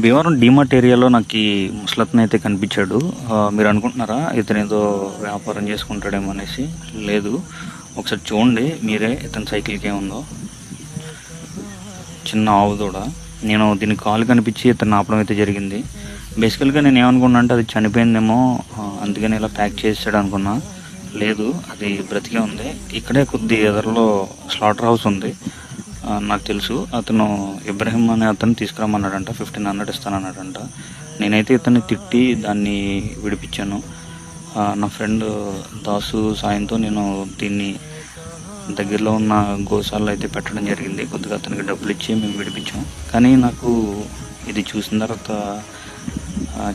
భీమవరం డీమార్ట్ ఏరియాలో నాకు ఈ ముసలతను అయితే కనిపించాడు. మీరు అనుకుంటున్నారా ఇతను ఏదో వ్యాపారం చేసుకుంటాడేమో అనేసి? లేదు, ఒకసారి చూడండి మీరే. ఇతని సైకిల్కి ఏముందో, చిన్న ఆవు దూడ. నేను దీని కాలు కనిపించి ఇతను ఆపడం అయితే జరిగింది. బేసికల్గా నేను ఏమనుకున్నా అంటే అది చనిపోయిందేమో, అందుకని ఇలా ప్యాక్ చేసాడు అనుకున్నా. లేదు, అది బ్రతికే ఉంది. ఇక్కడే కొద్ది ఎదరలో స్లాటర్ హౌస్ ఉంది, నాకు తెలుసు. అతను ఇబ్రహీం అనే అతను తీసుకురమ్మన్నాడంట, 1500 ఇస్తానన్నాడంట. నేనైతే ఇతన్ని తిట్టి దాన్ని విడిపించాను. నా ఫ్రెండ్ దాసు సాయంతో నేను దీన్ని దగ్గరలో ఉన్న గోశాలలో అయితే పెట్టడం జరిగింది. కొద్దిగా అతనికి డబ్బులు ఇచ్చి మేము విడిపించాం. కానీ నాకు ఇది చూసిన తర్వాత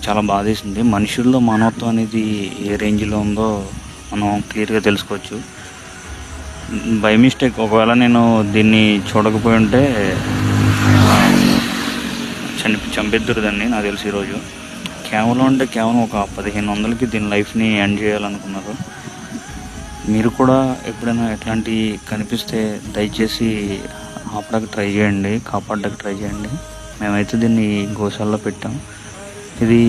చాలా బాధేసింది. మనుషుల్లో మానవత్వం అనేది ఏ రేంజ్లో ఉందో మనం క్లియర్గా తెలుసుకోవచ్చు. బై మిస్టేక్ ఒకవేళ నేను దీన్ని చూడకపోయి ఉంటే చంపేద్దరు దాన్ని, నాకు తెలిసి. ఈరోజు కేవలం ఒక 1500కి దీని లైఫ్ని ఎండ్ చేయాలనుకున్నారు. మీరు కూడా ఎప్పుడైనా ఎట్లాంటి కనిపిస్తే దయచేసి ఆపడానికి ట్రై చేయండి, కాపాడడానికి ట్రై చేయండి. మేమైతే దీన్ని గోశాలలో పెట్టాం. ఇది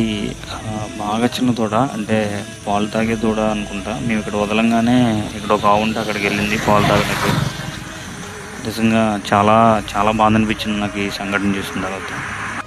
బాగా చిన్న దూడ, అంటే పాలు తాగే దూడ అనుకుంటా. మేము ఇక్కడ వదలంగానే ఇక్కడ ఒక ఆవు ఉంటే అక్కడికి వెళ్ళింది పాలు తాగడానికి. నిజంగా చాలా చాలా బాధ అనిపించింది నాకు ఈ సంఘటన చూసిన తర్వాత.